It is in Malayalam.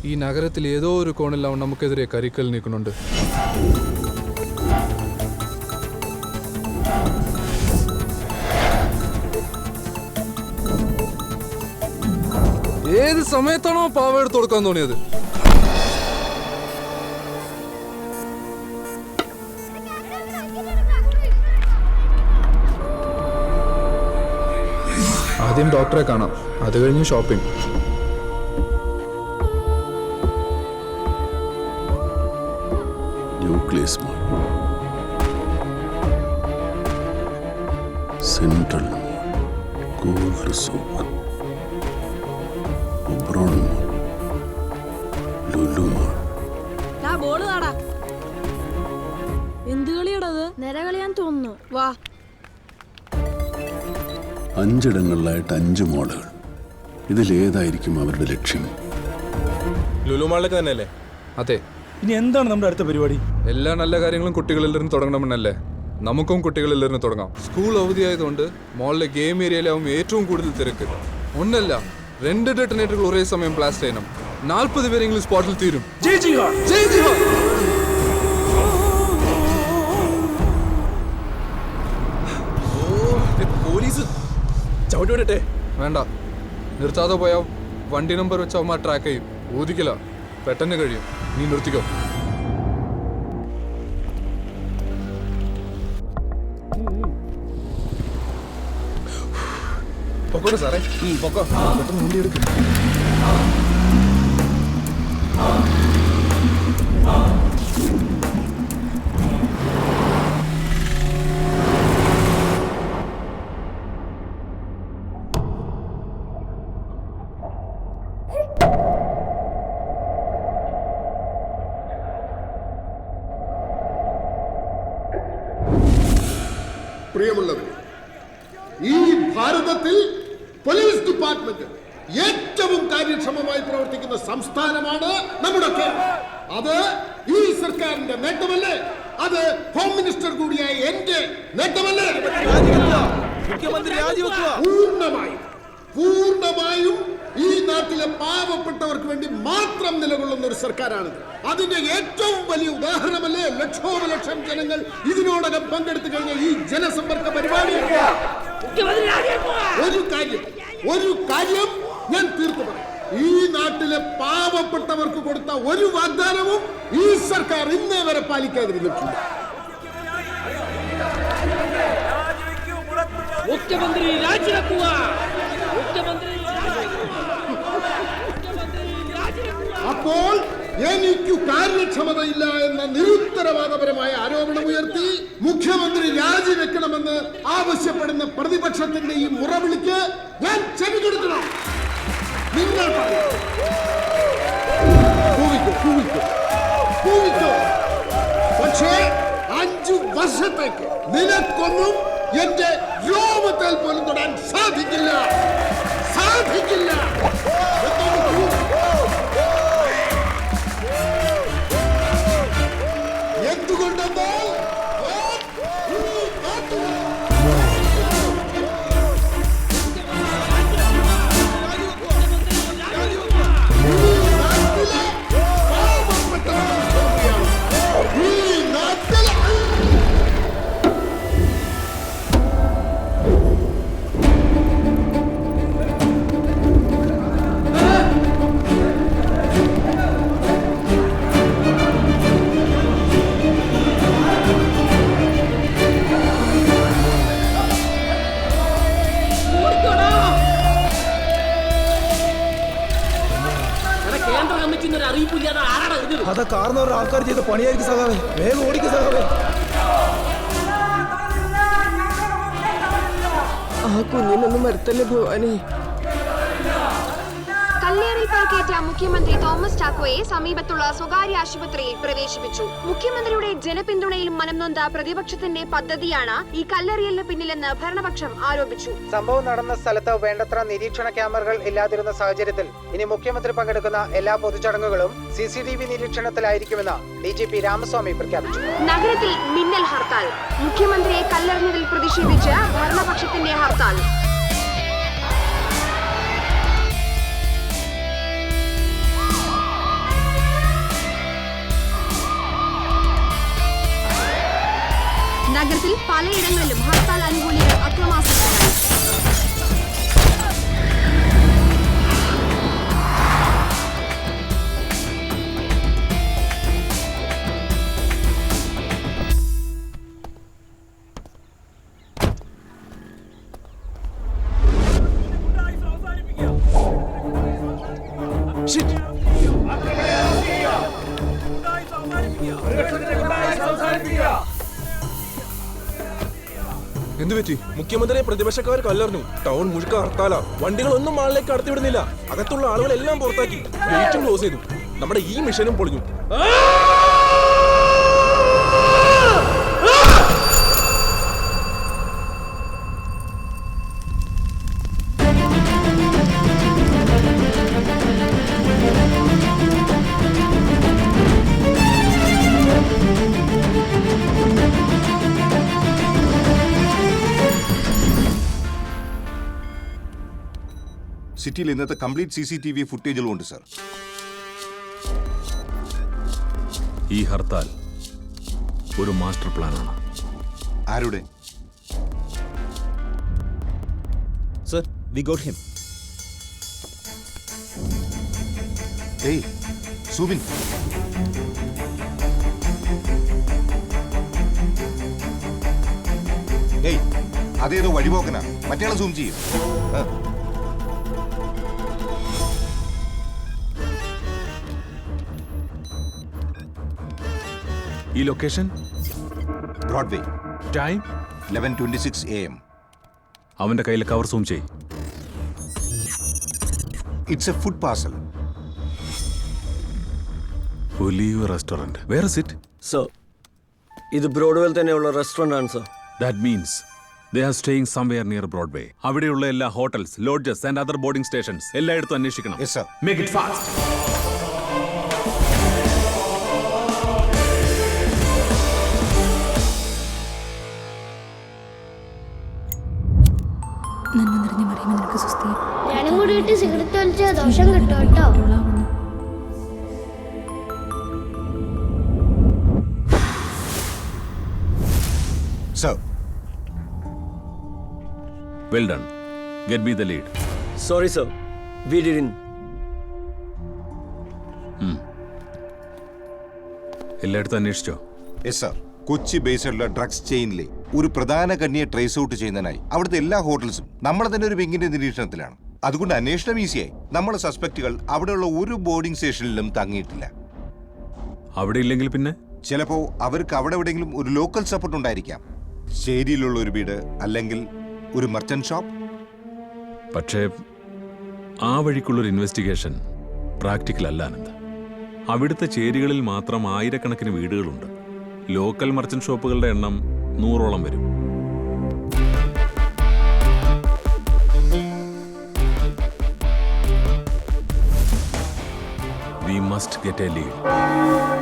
ഈ നഗരത്തിൽ ഏതോ ഒരു കോണിൽ അവൻ നമുക്കെതിരെ കരിക്കൽ നീക്കുന്നുണ്ട്. ഏത് സമയത്താണോ പാവ എടുത്ത് കൊടുക്കാൻ തോന്നിയത്? ആദ്യം ഡോക്ടറെ കാണാം, അത് കഴിഞ്ഞ് ഷോപ്പിംഗ്. ന്യൂക്ലിയസ് മോൾ, സെൻട്രൽ മോൾ, ഗോൾഡ് സൂക്ക്, ഒബ്രോൺ മോൾ, ലുലു മോൾ. എന്ത് കളിയാടത്? നിരകളിയാൻ തോന്നുന്നു. വാ. 5 ഇടങ്ങളിലായിട്ട് 5 മോളുകൾ. ഇതിലേതായിരിക്കും അവരുടെ ലക്ഷ്യം? ലുലു മാളിലേക്ക് തന്നെയല്ലേ? അതെ. ഇനി എന്താണ് നമ്മുടെ അടുത്ത പരിപാടി? എല്ലാ നല്ല കാര്യങ്ങളും കുട്ടികളിൽ നിന്ന് തുടങ്ങണമെന്നല്ലേ? നമുക്കും കുട്ടികളിൽ നിന്ന് തുടങ്ങാം. സ്കൂൾ അവധിയായതുകൊണ്ട് മോളിലെ ഗെയിം ഏരിയയിലാവും ഏറ്റവും കൂടുതൽ തിരക്ക്. ഒന്നല്ല 2 ഡെറ്റനേറ്ററുകൾ ഒരേ സമയം ബ്ലാസ്റ്റ് ചെയ്യണം. 40 പേരെങ്കിലും സ്പോട്ടിൽ തീരും. പോലീസ് ചവിട്ടി വിടട്ടെ? വേണ്ട, നിർത്താതെ പോയാൽ വണ്ടി നമ്പർ വെച്ച് അവന്മാർ ട്രാക്ക് ചെയ്യും. ഊതിക്കില്ല, പെട്ടെന്ന് കഴിയും. നീ നിർത്തിക്കോ. പൊക്കോട്ടെ സാറേ, പൊക്കോ. പെട്ടെന്ന് വണ്ടി എടുക്കും. പ്രിയമുള്ളവരെ, ഈ ഭാരതത്തിൽ പോലീസ് ഡിപ്പാർട്ട്മെന്റ് ഏറ്റവും കാര്യക്ഷമമായി പ്രവർത്തിക്കുന്ന സംസ്ഥാനമാണ് നമ്മുടെ കേരളം. അത് ഈ സർക്കാരിന്റെ നേട്ടമല്ലേ? അത് ഹോം മിനിസ്റ്റർ കൂടിയായ എന്റെ നേട്ടമല്ലേ? പൂർണ്ണമായും ഈ നാട്ടിലെ പാവപ്പെട്ടവർക്ക് വേണ്ടി മാത്രം നിലകൊള്ളുന്ന ഒരു സർക്കാരാണിത്. അതിന്റെ ഏറ്റവും വലിയ ഉദാഹരണമല്ലേ ലക്ഷോപലക്ഷം ജനങ്ങൾ ഇതിനോടകം പങ്കെടുത്തു കഴിഞ്ഞ ഈ ജനസമ്പർക്ക പരിപാടി. ഒരു കാര്യം ഞാൻ തീർത്തു പറയാം. ഈ നാട്ടിലെ പാവപ്പെട്ടവർക്ക് കൊടുത്ത ഒരു വാഗ്ദാനവും ഈ സർക്കാർ ഇന്നേ വരെ പാലിക്കാതിരുന്നിട്ടുണ്ട്. മുഖ്യമന്ത്രി രാജിവെക്കുക. അപ്പോൾ എനിക്ക് കാര്യക്ഷമതയില്ല എന്ന നിരുത്തരവാദപരമായ ആരോപണമുയർത്തി മുഖ്യമന്ത്രി രാജിവെക്കണമെന്ന് ആവശ്യപ്പെടുന്ന പ്രതിപക്ഷത്തിന്റെ ഈ മുറവിളിക്ക് ഞാൻ ചെവി കൊടുക്കണം. നിങ്ങൾ കൂവിക്കോ. പക്ഷേ 5 വർഷത്തേക്ക് നിനക്കൊന്നും എന്റെ രോമത്തിൽ പോലും തൊടാൻ സാധിക്കില്ല. എന്തുകൊണ്ടെന്നാൽ അതാ കാർന്നവരുടെ ആൾക്കാർ ചെയ്ത പണിയായിരിക്കും സഖാവേ. വേഗം ഓടിക്കും സഖാവേ. ആ കുഞ്ഞിനൊന്നും മരത്തല്ലേ ഭവാനി. കല്ലേറിൽ പരിക്കേറ്റ മുഖ്യമന്ത്രി തോമസ് ചാക്കോയെ സമീപത്തുള്ള സ്വകാര്യ ആശുപത്രിയിൽ പ്രവേശിപ്പിച്ചു. മുഖ്യമന്ത്രിയുടെ ജനപിന്തുണയിൽ മനംനൊന്ത പ്രതിപക്ഷത്തിന്റെ പദ്ധതിയാണ് ഈ കല്ലെറിയലിന് പിന്നിലെന്ന് ഭരണപക്ഷം ആരോപിച്ചു. സംഭവം നടന്ന സ്ഥലത്ത് വേണ്ടത്ര നിരീക്ഷണ ക്യാമറകൾ ഇല്ലാതിരുന്ന സാഹചര്യത്തിൽ ഇനി മുഖ്യമന്ത്രി പങ്കെടുക്കുന്ന എല്ലാ പൊതുചടങ്ങുകളും CCTV നിരീക്ഷണത്തിലായിരിക്കുമെന്ന് DGP രാമസ്വാമി പ്രഖ്യാപിച്ചു. നഗരത്തിൽ മിന്നൽ ഹർത്താൽ. മുഖ്യമന്ത്രിയെ കല്ലെറിഞ്ഞതിൽ പ്രതിഷേധിച്ച് ഭരണപക്ഷത്തിന്റെ ഹർത്താൽ. പലയിടങ്ങളിലും ഹർത്താൽ അനുകൂലികൾ അക്രമാസക്തരായി. എന്ത് പറ്റി? മുഖ്യമന്ത്രിയെ പ്രതിപക്ഷക്കാർ കല്ലെറിഞ്ഞു. ടൗൺ മുഴുക്ക ഹർത്താല. വണ്ടികളൊന്നും മാളിലേക്ക് കടത്തിവിടുന്നില്ല. അകത്തുള്ള ആളുകളെല്ലാം പുറത്താക്കി. ഗേറ്റും ക്ലോസ് ചെയ്തു. നമ്മുടെ ഈ മിഷനും പൊളിഞ്ഞു. സിറ്റിയിൽ ഇന്നത്തെ കംപ്ലീറ്റ് CCTV ഫുട്ടേജുകളുണ്ട് സർ. ഈ ഹർത്താൽ ഒരു മാസ്റ്റർ പ്ലാനാണ്. ആരുടെ? Sir, we got him. ഏയ് സുബിൻ, ഏയ് അതേതോ വഴിപോക്കനാ. മറ്റേയാളെ സൂം ചെയ്യും. ഈ ലൊക്കേഷൻ ബ്രോഡ്വേ, ടൈം 11:26 AM. അവന്റെ കയ്യിൽ കവർ സൂം ചെയ്. It's a food parcel. Olive restaurant. Where is it? Sir, ഇത് ബ്രോഡ്വേയിൽ തന്നെയുള്ള റെസ്റ്റോറന്റ് ആണ് sir. That means they are staying somewhere near Broadway. അവിടെയുള്ള എല്ലാ hotels, lodges and other boarding stations എല്ലായിടത്തും അന്വേഷിക്കണം. Yes, sir. Make it fast. ഞാനും കൂടി ഇട്ട് സിഗരറ്റ് വലിച്ച ദോഷം കിട്ടും കേട്ടോ. Sir. Well done. Get me the lead. Sorry sir, we didn't. എല്ലായിടത്തും അന്വേഷിച്ചോ? Yes sir. കൊച്ചി ബേസ്ഡുള്ള ഡ്രഗ്സ് ചെയിനിലെ ഒരു പ്രധാന കണ്ണിയെ ട്രേസ് ഔട്ട് ചെയ്യുന്നതിനായി അവിടുത്തെ എല്ലാ ഹോട്ടൽസും നമ്മളെ തന്നെ ഒരു വിങ്ങിന്റെ നിരീക്ഷണത്തിലാണ്. അതുകൊണ്ട് അന്വേഷണം ഈസിയായി. നമ്മുടെ സസ്പെക്ടുകൾ അവിടെയുള്ള ഒരു ബോർഡിംഗ് സ്റ്റേഷനിലും തങ്ങിയിട്ടില്ല. അവിടെ ഇല്ലെങ്കിൽ പിന്നെ ചിലപ്പോ അവർക്ക് അവിടെ എവിടെയെങ്കിലും ഒരു ലോക്കൽ സപ്പോർട്ട് ഉണ്ടായിരിക്കാം. ചേരിയിലുള്ള ഒരു വീട് അല്ലെങ്കിൽ ഒരു മർച്ചന്റ് ഷോപ്പ്. പക്ഷേ ആ വഴിക്കുള്ളൊരു ഇൻവെസ്റ്റിഗേഷൻ പ്രാക്ടിക്കൽ അല്ല ആനന്ദ്. അവിടുത്തെ ചേരികളിൽ മാത്രം ആയിരക്കണക്കിന് വീടുകളുണ്ട്. ലോക്കൽ മർച്ചന്റ് ഷോപ്പുകളുടെ എണ്ണം 100ഓളം വരും. We must get a lead.